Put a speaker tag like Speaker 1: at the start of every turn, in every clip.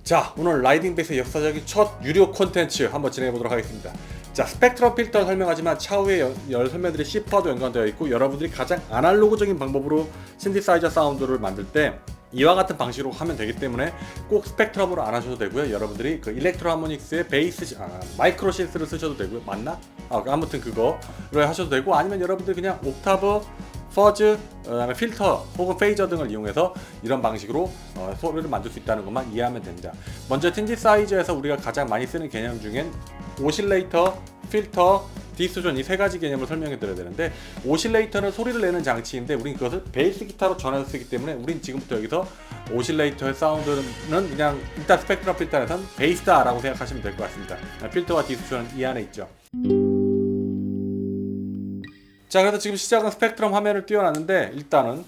Speaker 1: 자, 오늘 라이딩 베이스의 역사적인 첫 유료 콘텐츠 한번 진행해 보도록 하겠습니다. 자, 스펙트럼 필터를 설명하지만 차후에 열 설명들이 C퍼도 연관되어 있고, 여러분들이 가장 아날로그적인 방법으로 신디사이저 사운드를 만들 때 이와 같은 방식으로 하면 되기 때문에 꼭 스펙트럼으로 안 하셔도 되고요. 여러분들이 그 일렉트로 하모닉스의 베이스 마이크로 신스를 쓰셔도 되고요. 맞나? 아무튼 그거를 하셔도 되고, 아니면 여러분들이 그냥 옥타브, 퍼즈, 그다음에 필터 혹은 페이저 등을 이용해서 이런 방식으로 소리를 만들 수 있다는 것만 이해하면 됩니다. 먼저 신디사이저에서 우리가 가장 많이 쓰는 개념 중엔 오실레이터, 필터, 디스토션 이 세 가지 개념을 설명해 드려야 되는데, 오실레이터는 소리를 내는 장치인데 우린 그것을 베이스 기타로 전해서 쓰기 때문에 우린 지금부터 여기서 오실레이터의 사운드는 그냥 일단 스펙트럼 필터에선 베이스다라고 생각하시면 될 것 같습니다. 필터와 디스토션은 이 안에 있죠. 자, 그래서 지금 시작은 스펙트럼 화면을 띄워놨는데, 일단은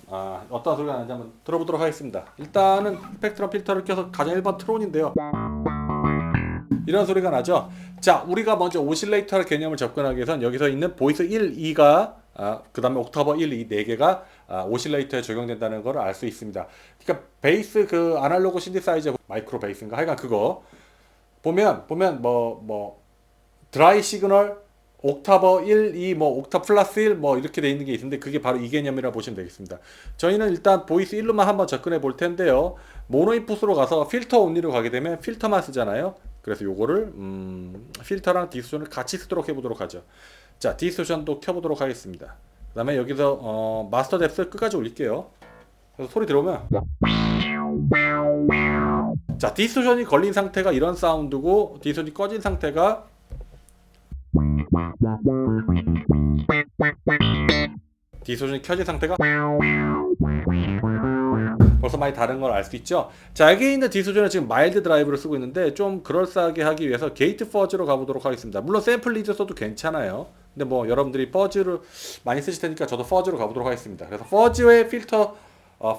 Speaker 1: 어떤 소리가 나는지 한번 들어보도록 하겠습니다. 일단은 스펙트럼 필터를 껴서 가장 1번 트론인데요, 이런 소리가 나죠. 자, 우리가 먼저 오실레이터 개념을 접근하기 위해선 여기서 있는 보이스 1, 2가 그 다음에 옥타버 1, 2, 4개가 오실레이터에 적용된다는 걸 알 수 있습니다. 그러니까 베이스 그 아날로그 신디사이저 마이크로 베이스인가 하여간 그거 보면 드라이 시그널 옥타버 1, 2, 옥타 플러스 1 이렇게 돼 있는 게 있는데, 그게 바로 이 개념이라고 보시면 되겠습니다. 저희는 일단 보이스 1로만 한번 접근해 볼 텐데요. 모노 인풋으로 가서 필터 온리로 가게 되면 필터만 쓰잖아요. 그래서 요거를 필터랑 디스토션을 같이 쓰도록 해보도록 하죠. 자, 디스토션도 켜보도록 하겠습니다. 그 다음에 여기서 마스터 뎁스 끝까지 올릴게요. 그래서 소리 들어오면, 자, 디스토션이 걸린 상태가 이런 사운드고, 디스토션이 꺼진 상태가 디스토션이 켜진 상태가 벌써 많이 다른 걸 알 수 있죠. 자, 여기 있는 디스토션은 지금 마일드 드라이브를 쓰고 있는데, 좀 그럴싸하게 하기 위해서 게이트 퍼즈로 가보도록 하겠습니다. 물론 샘플 리드 써도 괜찮아요. 근데 여러분들이 퍼즈를 많이 쓰실 테니까 저도 퍼즈로 가보도록 하겠습니다. 그래서 퍼즈의 필터,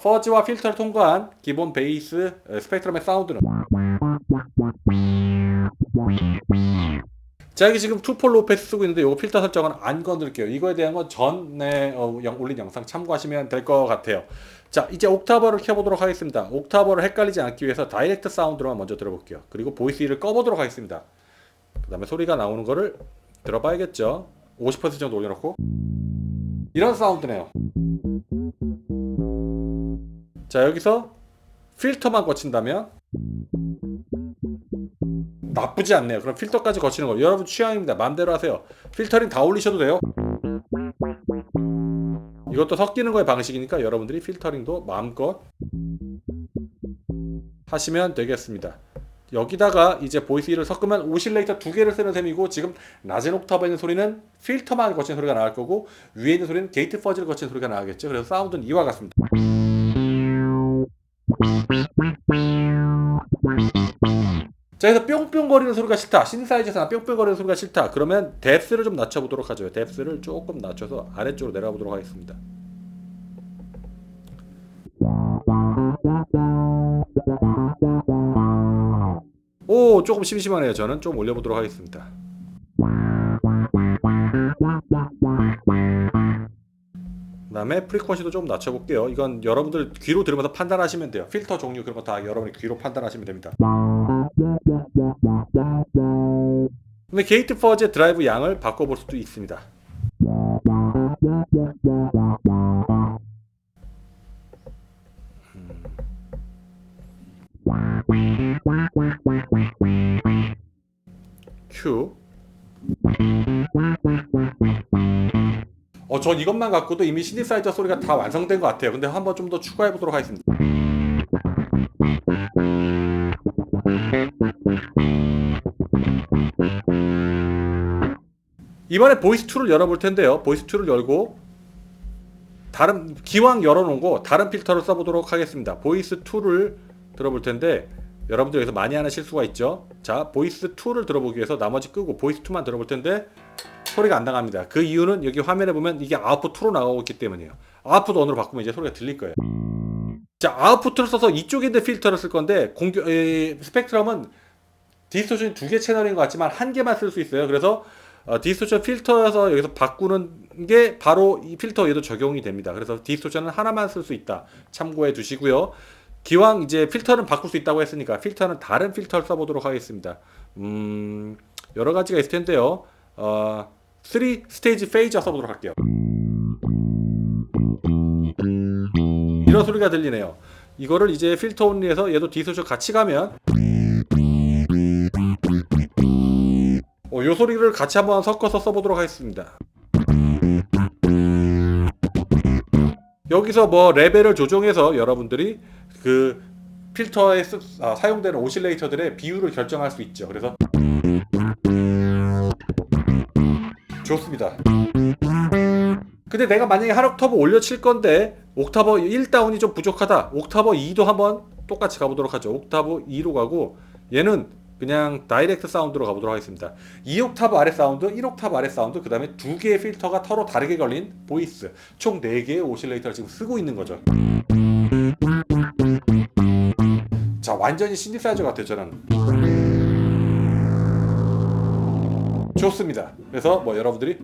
Speaker 1: 퍼즈와 필터를 통과한 기본 베이스 스펙트럼의 사운드는, 자, 여기 지금 투폴 로페스 쓰고 있는데, 요거 필터 설정은 안 건드릴게요. 이거에 대한 건 전에 올린 영상 참고하시면 될 것 같아요. 자, 이제 옥타버를 켜보도록 하겠습니다. 옥타버를 헷갈리지 않기 위해서 다이렉트 사운드로만 먼저 들어볼게요. 그리고 보이스 1을 꺼보도록 하겠습니다. 그 다음에 소리가 나오는 거를 들어봐야겠죠. 50% 정도 올려놓고 이런 사운드네요. 자, 여기서 필터만 거친다면 나쁘지 않네요. 그럼 필터까지 거치는 거 여러분 취향입니다. 마음대로 하세요. 필터링 다 올리셔도 돼요. 이것도 섞이는 거의 방식이니까 여러분들이 필터링도 마음껏 하시면 되겠습니다. 여기다가 이제 보이스 1을 섞으면 오실레이터 2개를 쓰는 셈이고, 지금 낮은 옥타브에 있는 소리는 필터만 거친 소리가 나올 거고, 위에 있는 소리는 게이트 퍼즈를 거친 소리가 나오겠죠. 그래서 사운드는 이와 같습니다. 자, 그래서 뿅뿅거리는 소리가 싫다, 신디사이저에서 뿅뿅거리는 소리가 싫다, 그러면 뎁스를 좀 낮춰보도록 하죠. 뎁스를 조금 낮춰서 아래쪽으로 내려가보도록 하겠습니다. 오, 조금 심심하네요. 저는 좀 올려보도록 하겠습니다. 그 다음에 프리퀀시도 좀 낮춰볼게요. 이건 여러분들 귀로 들으면서 판단하시면 돼요. 필터 종류 그런 거 다 여러분이 귀로 판단하시면 됩니다. 근데 게이트 퍼즈의 드라이브 양을 바꿔볼 수도 있습니다. 큐. 전 이것만 갖고도 이미 신디사이저 소리가 다 완성된 것 같아요. 근데 한번 좀 더 추가해 보도록 하겠습니다. 이번에 보이스2를 열어볼 텐데요. 보이스2를 열고 기왕 열어놓은 거 다른 필터를 써보도록 하겠습니다. 보이스2를 들어볼 텐데, 여러분들 여기서 많이 하는 실수가 있죠. 자, 보이스2를 들어보기 위해서 나머지 끄고 보이스2만 들어볼 텐데 소리가 안 나갑니다. 그 이유는 여기 화면에 보면 이게 아웃풋 2로 나가고 있기 때문이에요. 아웃풋 1으로 바꾸면 이제 소리가 들릴 거예요. 자, 아웃풋을 써서 이쪽에 있는 필터를 쓸 건데, 스펙트럼은 디스토션이 2개 채널인 것 같지만 1개만 쓸 수 있어요. 그래서 디스토션 필터에서 여기서 바꾸는 게 바로 이 필터에도 적용이 됩니다. 그래서 디스토션은 하나만 쓸 수 있다. 참고해 두시고요. 기왕 이제 필터는 바꿀 수 있다고 했으니까 필터는 다른 필터를 써보도록 하겠습니다. 여러 가지가 있을 텐데요. 3 스테이지 페이저 써보도록 할게요. 이런 소리가 들리네요. 이거를 이제 필터 온리에서 얘도 디소셜 같이 가면 요 소리를 같이 한번 섞어서 써보도록 하겠습니다. 여기서 뭐 레벨을 조정해서 여러분들이 그 필터에 사용되는 오실레이터들의 비율을 결정할 수 있죠. 그래서 좋습니다. 근데 내가 만약에 한 옥타브 올려칠 건데 옥타브 1다운이 좀 부족하다. 옥타브 2도 한번 똑같이 가보도록 하죠. 옥타브 2로 가고 얘는 그냥 다이렉트 사운드로 가보도록 하겠습니다. 2옥타브 아래 사운드, 1옥타브 아래 사운드, 그 다음에 두 개의 필터가 서로 다르게 걸린 보이스, 총 4개의 오실레이터를 지금 쓰고 있는 거죠. 자, 완전히 신디사이저 같아요. 저는 좋습니다. 그래서 뭐 여러분들이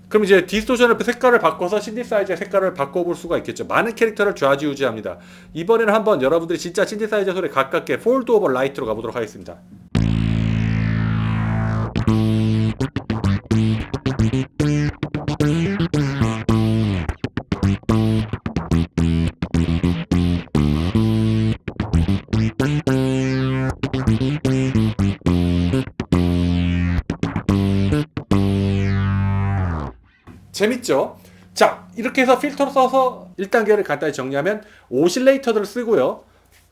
Speaker 1: 그럼 이제 디스토션의 색깔을 바꿔서 신디사이저의 색깔을 바꿔볼 수가 있겠죠. 많은 캐릭터를 좌지우지합니다. 이번에는 한번 여러분들이 진짜 신디사이저 소리 가깝게 폴드 오버 라이트로 가보도록 하겠습니다. 재밌죠? 자, 이렇게 해서 필터를 써서 1단계를 간단히 정리하면 오실레이터들을 쓰고요.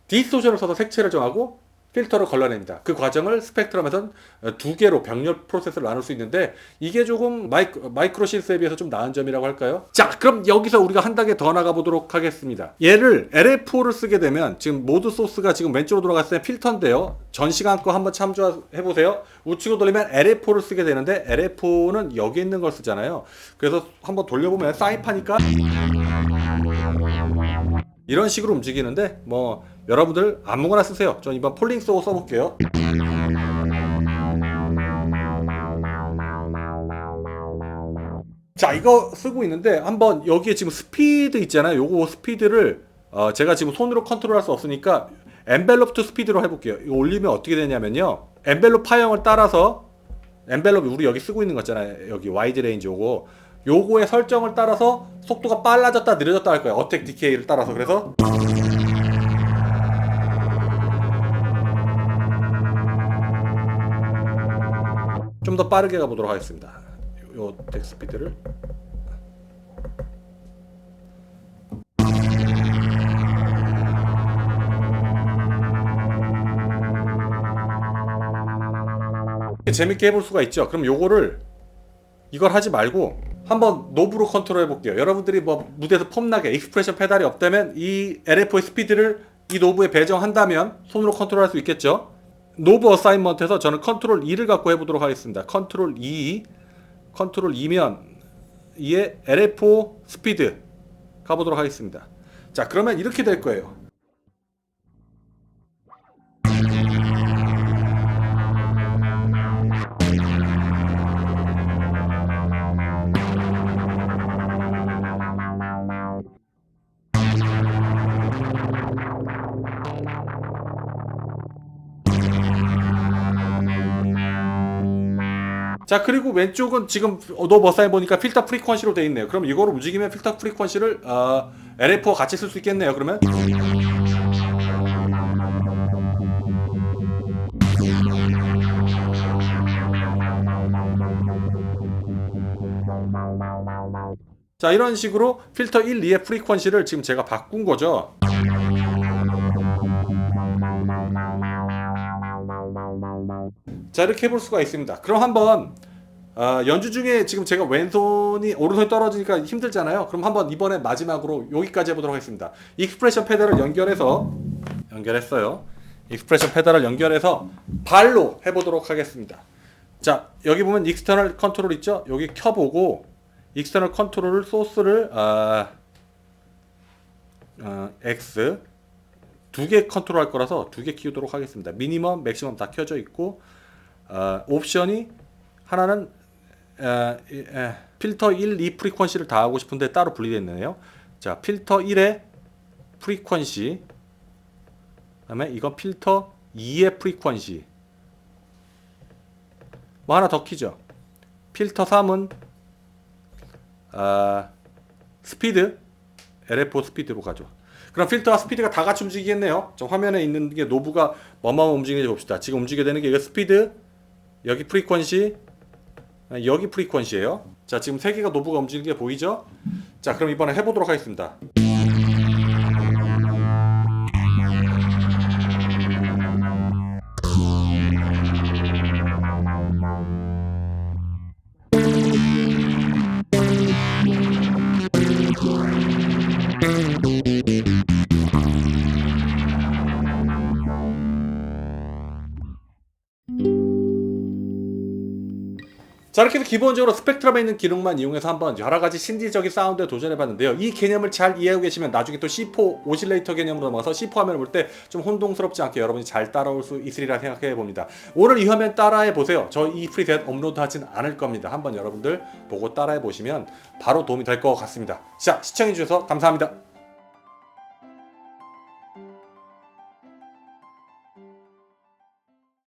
Speaker 1: 디스토션을 써서 색채를 정하고 필터를 걸러냅니다. 그 과정을 스펙트럼에서는 2개로 병렬 프로세스를 나눌 수 있는데 이게 조금 마이크로 신스에 비해서 좀 나은 점이라고 할까요? 자, 그럼 여기서 우리가 한 단계 더 나가 보도록 하겠습니다. 얘를 LFO를 쓰게 되면 지금 모드 소스가 지금 왼쪽으로 돌아갔을 때 필터인데요. 전 시간 거 한번 참조해 보세요. 우측으로 돌리면 LFO를 쓰게 되는데 LFO는 여기 있는 걸 쓰잖아요. 그래서 한번 돌려보면 사인파니까 이런 식으로 움직이는데 뭐 여러분들 아무거나 쓰세요. 전 이번 폴링스오 써볼게요. 자, 이거 쓰고 있는데 한번 여기에 지금 스피드 있잖아요. 요거 스피드를 제가 지금 손으로 컨트롤할 수 없으니까 엔벨롭 투 스피드로 해볼게요. 이거 올리면 어떻게 되냐면요. 엔벨롭 파형을 따라서 엔벨롭 우리 여기 쓰고 있는 거 있잖아요. 여기 와이드 레인지 요거의 설정을 따라서 속도가 빨라졌다 느려졌다 할 거예요. 어택 디케이를 따라서. 그래서 좀 더 빠르게 가보도록 하겠습니다. 요 어택 스피드를 재밌게 해볼 수가 있죠. 그럼 요거를 이걸 하지 말고 한번 노브로 컨트롤 해볼게요. 여러분들이 뭐 무대에서 폼나게 익스프레션 페달이 없다면 이 LFO의 스피드를 이 노브에 배정한다면 손으로 컨트롤할 수 있겠죠. 노브 어사인먼트에서 저는 컨트롤 2를 갖고 해보도록 하겠습니다. 컨트롤 2면 이에 LFO 스피드 가보도록 하겠습니다. 자, 그러면 이렇게 될 거예요. 자, 그리고 왼쪽은 지금 노브 어사인 보니까 필터 프리퀀시로 되어 있네요. 그럼 이거를 움직이면 필터 프리퀀시를 LFO 같이 쓸 수 있겠네요. 그러면 자, 이런 식으로 필터 1, 2의 프리퀀시를 지금 제가 바꾼 거죠. 자, 이렇게 해볼 수가 있습니다. 그럼 한번 연주 중에 지금 제가 왼손이 오른손이 떨어지니까 힘들잖아요. 그럼 한번 이번에 마지막으로 여기까지 해보도록 하겠습니다. 익스프레션 페달을 연결했어요. 익스프레션 페달을 연결해서 발로 해보도록 하겠습니다. 자, 여기 보면 익스터널 컨트롤 있죠? 여기 켜보고 익스터널 컨트롤을 소스를 X 2개 컨트롤 할 거라서 2개 키우도록 하겠습니다. 미니멈, 맥시멈 다 켜져 있고 옵션이 하나는 필터 1, 2 프리퀀시를 다 하고 싶은데 따로 분리되어 있네요. 자, 필터 1의 프리퀀시, 그다음에 이건 필터 2의 프리퀀시. 뭐 하나 더 키죠. 필터 3은 스피드, LFO 스피드로 가죠. 그럼 필터와 스피드가 다 같이 움직이겠네요. 저 화면에 있는 게 노브가 뭐만 움직이는지 봅시다. 지금 움직여야 되는 게 이거 스피드, 여기 프리퀀시, 여기 프리퀀시예요. 자, 지금 세 개가 노브가 움직이는 게 보이죠? 자, 그럼 이번에 해보도록 하겠습니다. 자, 이렇게 해서 기본적으로 스펙트럼에 있는 기능만 이용해서 한번 여러가지 신기적인 사운드에 도전해봤는데요. 이 개념을 잘 이해하고 계시면 나중에 또 C4 오실레이터 개념으로 넘어가서 C4 화면을 볼 때 좀 혼동스럽지 않게 여러분이 잘 따라올 수 있으리라 생각해 봅니다. 오늘 이 화면 따라해 보세요. 저 이 프리셋 업로드 하진 않을 겁니다. 한번 여러분들 보고 따라해 보시면 바로 도움이 될 것 같습니다. 자, 시청해 주셔서 감사합니다.